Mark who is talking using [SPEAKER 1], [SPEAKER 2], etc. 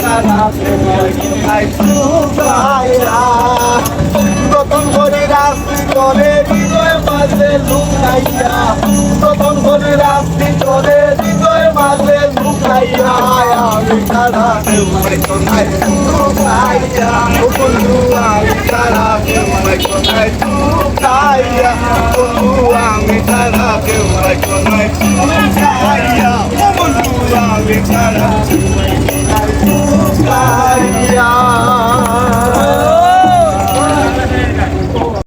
[SPEAKER 1] ছাড়া তোমায় লুকাইয়া যতন করে রাত্রি চলে হৃদয় মাঝে লুকাইয়া যতন করে রাত্রি চলে হৃদয় মাঝে লুকাইয়া আমি ছাড়া তোমায় লুকাইয়া বন্ধু আমি ছাড়া তোমায় লুকাইয়া বন্ধু আমি ছাড়া তোমায় লুকাইয়া বন্ধু আমি ছাড়া